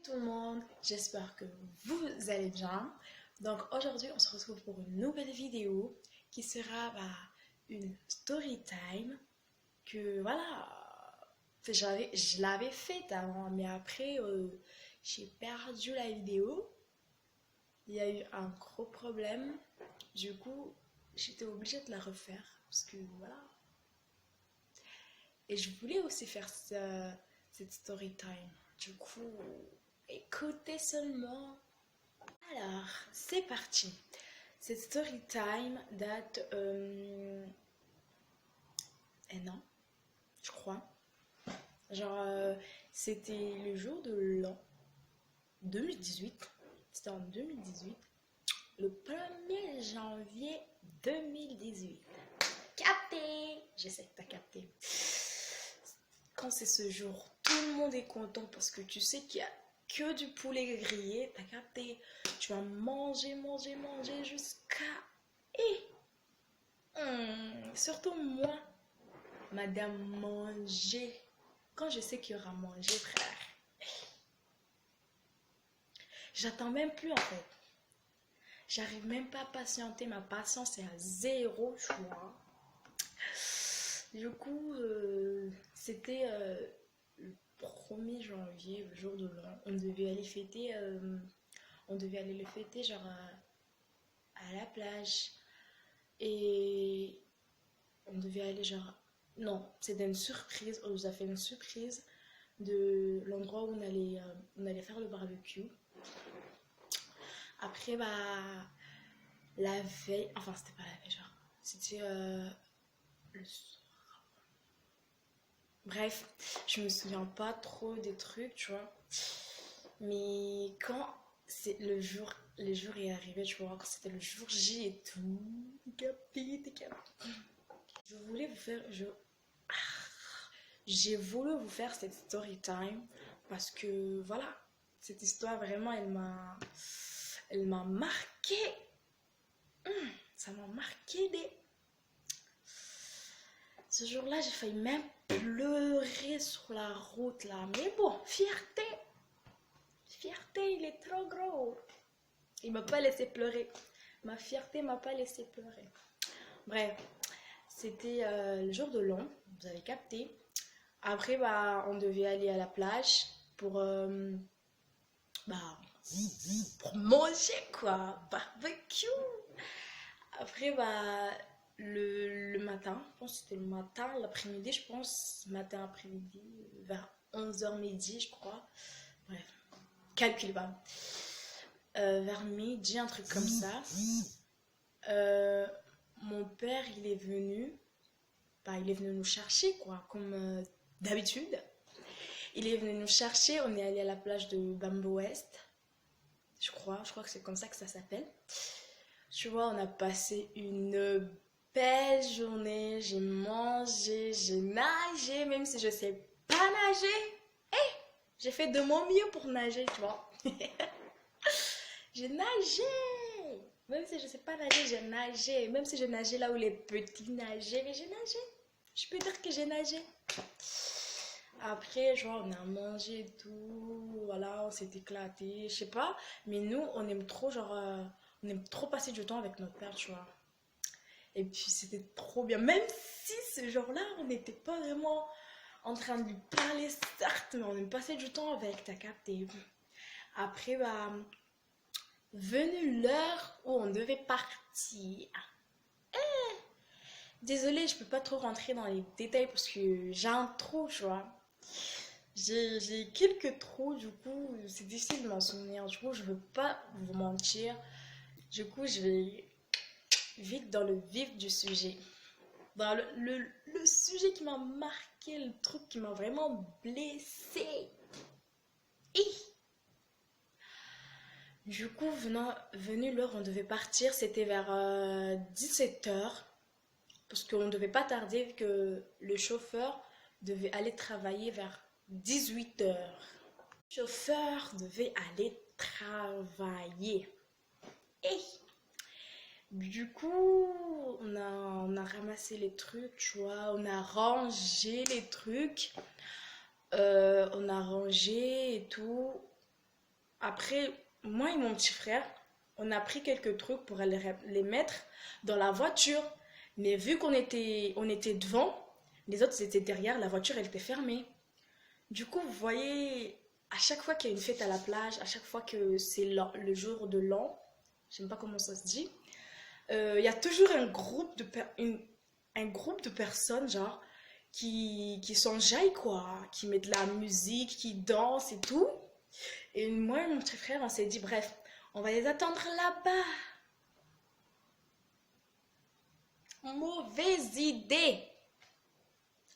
Tout le monde, j'espère que vous allez bien. Donc aujourd'hui on se retrouve pour une nouvelle vidéo qui sera une story time que je l'avais faite avant, mais après j'ai perdu la vidéo. Il y a eu un gros problème, du coup j'étais obligée de la refaire parce que voilà. Et je voulais aussi faire cette story time. Du coup, écoutez seulement. Alors, c'est parti. Cette story time date un an, je crois. C'était le jour de l'an 2018. C'était en 2018. Le 1er janvier 2018. Capté! Je sais que t'as capté. Quand c'est ce jour, tout le monde est content parce que tu sais qu'il y a que du poulet grillé. T'as capté? Tu vas manger jusqu'à... Surtout moi, madame manger. Quand je sais qu'il y aura manger, frère, j'attends même plus en fait. J'arrive même pas à patienter. Ma patience est à zéro, tu vois. Du coup, c'était le 1er janvier, le jour de l'an. On devait aller fêter, le fêter genre à la plage. Et on devait aller genre... Non, c'était une surprise. On nous a fait une surprise de l'endroit où on allait faire le barbecue. Après, la veille... Enfin, c'était pas la veille, genre... C'était le soir. Bref, je me souviens pas trop des trucs, tu vois. Mais quand c'est le jour est arrivé, tu vois, quand c'était le jour J et tout, t'es capé. Je voulais vous faire, j'ai voulu vous faire cette story time parce que voilà, cette histoire vraiment, elle m'a marqué. Ça m'a marqué ce jour-là, j'ai failli même pleurer sur la route là. Mais bon, fierté, il est trop gros. Il m'a pas laissé pleurer. Ma fierté m'a pas laissé pleurer. Bref, c'était le jour de l'an, vous avez capté. Après, on devait aller à la plage pour, pour manger, quoi. Barbecue. Après, le matin, je pense que c'était le matin, l'après-midi, je pense, matin, après-midi, vers 11h midi, je crois. Bref, calcule pas. Vers midi, un truc comme ça. Mon père, il est venu nous chercher, quoi, comme d'habitude. Il est venu nous chercher, on est allé à la plage de Bamboo West, je crois que c'est comme ça que ça s'appelle. Tu vois, on a passé une belle journée, j'ai mangé, j'ai nagé, même si je sais pas nager. J'ai fait de mon mieux pour nager, tu vois. J'ai nagé. Même si je sais pas nager, j'ai nagé. Même si j'ai nagé là où les petits nageaient, mais j'ai nagé. Je peux dire que j'ai nagé. Après, genre, on a mangé et tout. Voilà, on s'est éclaté. Je sais pas. Mais nous, on aime trop, on aime trop passer du temps avec notre père, tu vois. Et puis, c'était trop bien. Même si ce jour-là, on n'était pas vraiment en train de lui parler, certes, mais on aime passer du temps avec, t'as capté. Après, venue l'heure où on devait partir. Désolée, je peux pas trop rentrer dans les détails parce que j'ai un trou, tu vois. J'ai quelques trous, du coup, c'est difficile de m'en souvenir. Du coup, je veux pas vous mentir. Du coup, je vais vite dans le vif du sujet. Dans le sujet qui m'a marqué, le truc qui m'a vraiment blessée. Du coup, venu l'heure, on devait partir, c'était vers 17h. Parce qu'on ne devait pas tarder vu que le chauffeur devait aller travailler vers 18h. Le chauffeur devait aller travailler. Et du coup, on a ramassé les trucs, tu vois, on a rangé les trucs, on a rangé et tout. Après, moi et mon petit frère, on a pris quelques trucs pour aller les mettre dans la voiture. Mais vu on était devant, les autres étaient derrière, la voiture elle était fermée. Du coup, vous voyez, à chaque fois qu'il y a une fête à la plage, à chaque fois que c'est le jour de l'an, je sais pas comment ça se dit, il y a toujours un groupe de personnes, genre, qui s'enjaillent, quoi, qui mettent de la musique, qui dansent et tout. Et moi et mon petit frère, on s'est dit, bref, on va les attendre là-bas. Mauvaise idée.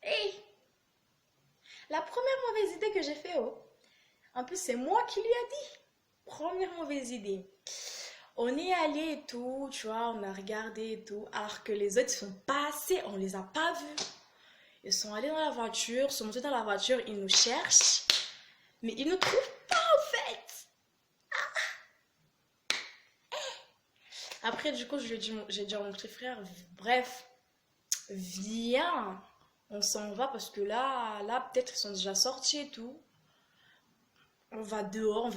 Hey, la première mauvaise idée que j'ai fait, oh. En plus, c'est moi qui lui ai dit. Première mauvaise idée. On est allé et tout, tu vois, on a regardé et tout, alors que les autres sont passés, on les a pas vus. Ils sont allés dans la voiture, sont montés dans la voiture, ils nous cherchent, mais ils ne trouvent pas en fait. Après, du coup, j'ai dit à mon petit frère, bref, viens, on s'en va parce que là, peut-être ils sont déjà sortis et tout. On va dehors,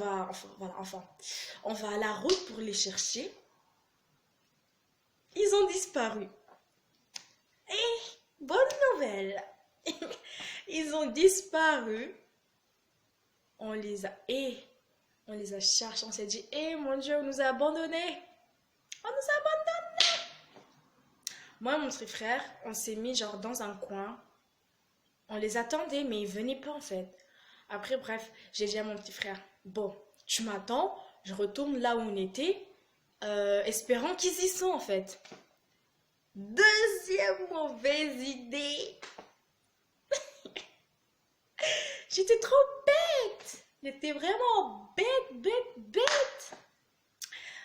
on va à la route pour les chercher. Ils ont disparu. Et bonne nouvelle, ils ont disparu. On les a cherchés. On s'est dit, mon Dieu, on nous a abandonnés. On nous a abandonnés. Moi et mon petit frère, on s'est mis genre dans un coin. On les attendait, mais ils venaient pas en fait. Après, bref, j'ai dit à mon petit frère, bon, tu m'attends, je retourne là où on était, espérant qu'ils y sont en fait. Deuxième mauvaise idée. J'étais trop bête. J'étais vraiment bête.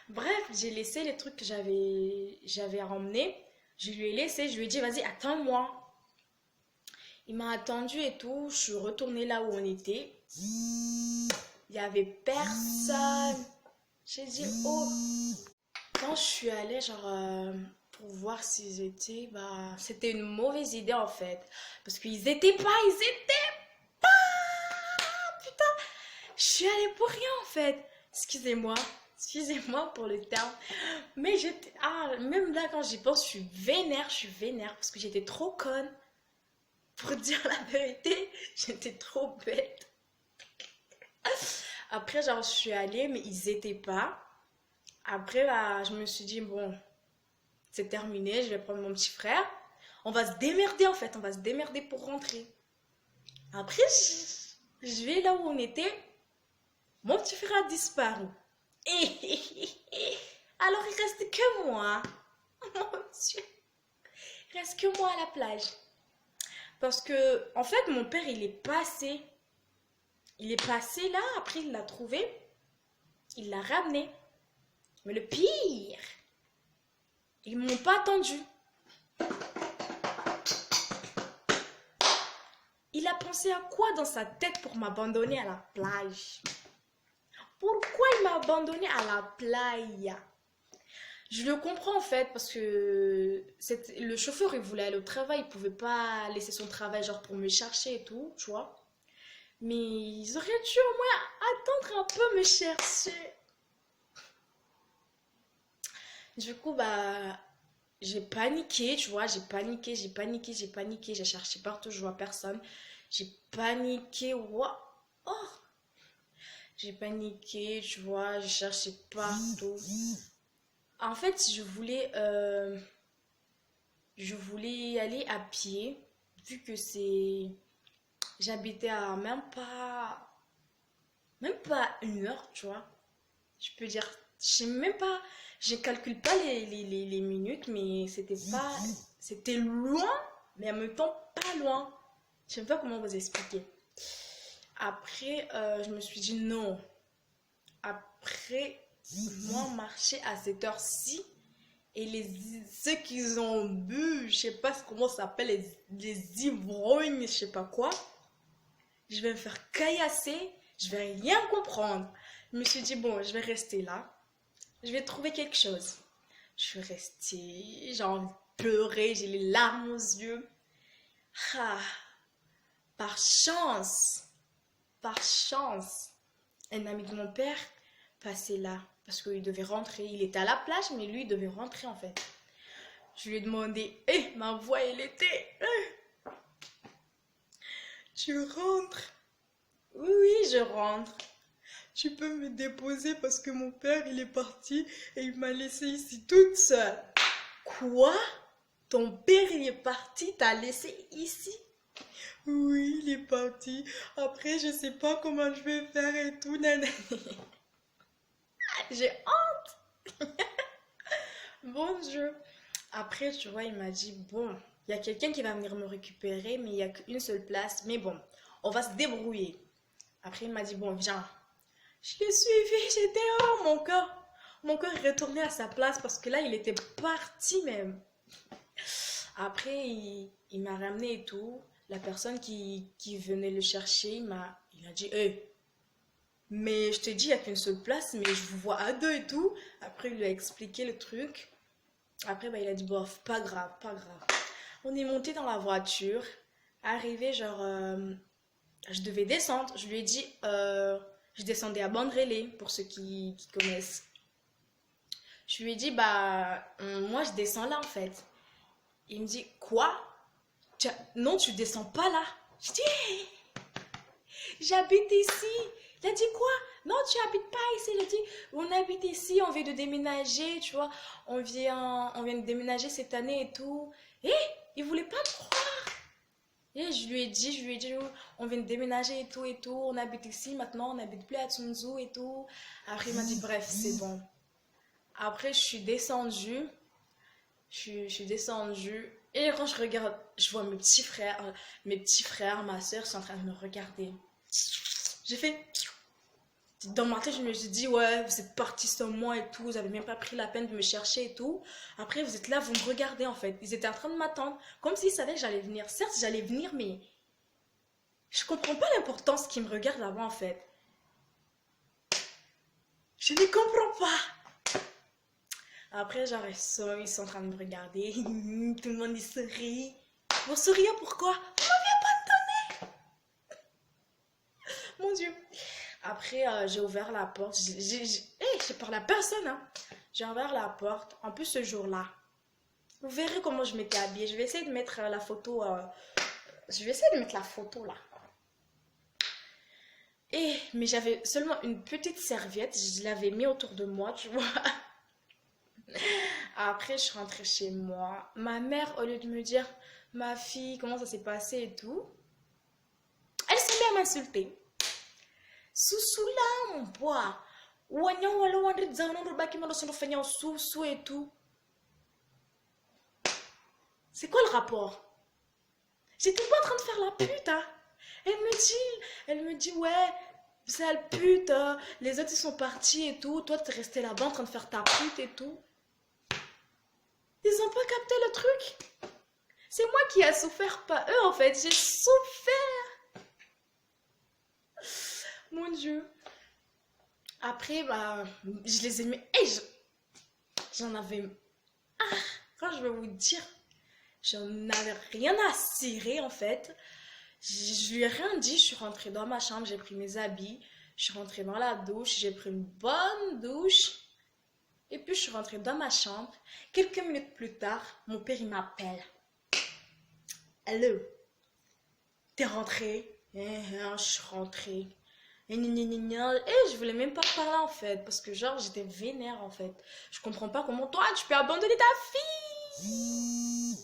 Bref, j'ai laissé les trucs que j'avais ramenés. Je lui ai laissé, je lui ai dit, vas-y, attends-moi. Il m'a attendu et tout. Je suis retournée là où on était. Il n'y avait personne. J'ai dit, oh. Quand je suis allée, genre, pour voir s'ils étaient, bah, c'était une mauvaise idée en fait. Parce qu'ils étaient pas. Putain, je suis allée pour rien en fait. Excusez-moi pour le terme. Mais même là, quand j'y pense, je suis vénère parce que j'étais trop conne. Pour dire la vérité, j'étais trop bête. Après, genre, je suis allée, mais ils étaient pas. Après, bah, je me suis dit, bon, c'est terminé, je vais prendre mon petit frère. On va se démerder, en fait. On va se démerder pour rentrer. Après, je vais là où on était. Mon petit frère a disparu. Alors, il reste que moi. Mon Dieu. Il reste que moi à la plage. Parce que, en fait, mon père, il est passé. Il est passé là, après il l'a trouvé. Il l'a ramené. Mais le pire, ils m'ont pas attendu. Il a pensé à quoi dans sa tête pour m'abandonner à la plage? Pourquoi il m'a abandonné à la playa? Je le comprends en fait parce que le chauffeur il voulait aller au travail, il pouvait pas laisser son travail genre pour me chercher et tout, tu vois. Mais ils auraient dû au moins attendre un peu me chercher. Du coup bah j'ai paniqué, tu vois, j'ai paniqué, j'ai cherché partout, je vois personne. J'ai paniqué, oh, j'ai paniqué, tu vois, j'ai cherché partout. En fait, je voulais y aller à pied, vu que j'habitais à même pas 1 heure, tu vois. Je peux dire, je calcule pas les minutes, mais c'était loin, mais en même temps pas loin. Je sais pas comment vous expliquer. Après, je me suis dit non. Après, moi, marcher à cette heure-ci, et ceux qui ont bu, je sais pas comment ça s'appelle, les ivrognes, je sais pas quoi, je vais me faire caillasser, je vais rien comprendre. Je me suis dit, bon, je vais rester là, je vais trouver quelque chose. Je suis restée, j'ai envie de pleurer, j'ai les larmes aux yeux. Ah, par chance, Un ami de mon père passait là parce qu'il devait rentrer. Il était à la plage, mais lui, il devait rentrer en fait. Je lui ai demandé, hé, ma voix, elle était, tu rentres? Oui, oui, je rentre. Tu peux me déposer parce que mon père, il est parti et il m'a laissé ici toute seule. Quoi? Ton père, il est parti, t'as laissé ici? Oui, il est parti. Après, je sais pas comment je vais faire et tout, nanana. J'ai honte. Bon Dieu. Après, tu vois, il m'a dit, bon, il y a quelqu'un qui va venir me récupérer, mais il n'y a qu'une seule place. Mais bon, on va se débrouiller. Après, il m'a dit, bon, viens. Je l'ai suivi, j'étais oh, mon cœur est retourné à sa place parce que là, il était parti même. Après, il m'a ramené et tout. La personne qui venait le chercher, il a dit, hey, mais je te dis, il n'y a qu'une seule place, mais je vous vois à deux et tout. Après, il lui a expliqué le truc. Après, bah, il a dit, bof, pas grave, pas grave. On est monté dans la voiture. Arrivé, genre, je devais descendre. Je lui ai dit, je descendais à Bandrélé, pour ceux qui connaissent. Je lui ai dit, bah, moi, je descends là, en fait. Il me dit, quoi? Non, tu descends pas là. Je dis, hey, j'habite ici. Il a dit, quoi? Non, tu habites pas ici. Il a dit, on habite ici, on vient de déménager, tu vois. On vient de déménager cette année et tout. Et il voulait pas me croire. Et je lui ai dit, on vient de déménager et tout, on habite ici, maintenant on n'habite plus à Tsunzu et tout. Après il m'a dit, bref, c'est bon. Après je suis descendue, je suis descendue, et quand je regarde, je vois mes petits frères, ma soeur sont en train de me regarder. J'ai fait, dans ma tête je me suis dit, ouais, vous êtes partis sans moi et tout, vous avez même pas pris la peine de me chercher et tout. Après vous êtes là, vous me regardez en fait. Ils étaient en train de m'attendre, comme s'ils savaient que j'allais venir. Certes j'allais venir, mais je comprends pas l'importance qu'ils me regardent là-bas en fait. Je ne comprends pas. Après, genre, ils sont en train de me regarder. Tout le monde y sourit. Vous souriez pourquoi? Vous m'aviez pas donné. Mon Dieu. Après, j'ai ouvert la porte. J'ai parlé à personne. Hein. J'ai ouvert la porte. En plus, ce jour-là, vous verrez comment je m'étais habillée. Je vais essayer de mettre la photo. Je vais essayer de mettre la photo là. Mais j'avais seulement une petite serviette, je l'avais mis autour de moi, tu vois. Après, je suis rentrée chez moi. Ma mère, au lieu de me dire, ma fille, comment ça s'est passé et tout, elle s'est mise à m'insulter. Susula, mon bois. Et tout. C'est quoi le rapport? J'étais pas en train de faire la pute, hein. Elle me dit, ouais, sale pute, les autres ils sont partis et tout, toi t'es resté là-bas en train de faire ta pute et tout. Ils ont pas capté le truc. C'est moi qui ai souffert, pas eux en fait, j'ai souffert. Mon Dieu. Après, bah, je les ai mis, j'en avais, quand je vais vous dire, j'en avais rien à cirer en fait. Je lui ai rien dit, je suis rentrée dans ma chambre, j'ai pris mes habits, je suis rentrée dans la douche, j'ai pris une bonne douche. Et puis je suis rentrée dans ma chambre. Quelques minutes plus tard, mon père il m'appelle. Allô, t'es rentrée? Je suis rentrée. Et je voulais même pas parler en fait, parce que genre j'étais vénère en fait. Je comprends pas comment toi tu peux abandonner ta fille.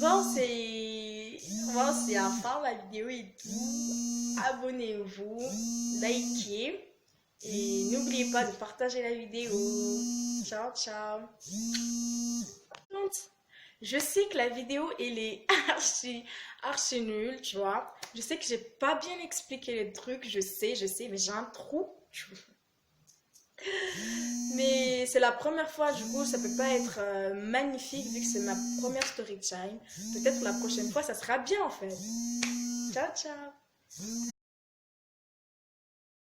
Bon, c'est à fin la vidéo et tout. Abonnez-vous, likez et n'oubliez pas de partager la vidéo. Ciao, ciao. Je sais que la vidéo elle est archi nulle, tu vois. Je sais que j'ai pas bien expliqué les trucs, je sais, mais j'ai un trou. Mais c'est la première fois, du coup, ça peut pas être magnifique vu que c'est ma première story time. Peut-être la prochaine fois, ça sera bien en fait. Ciao, ciao.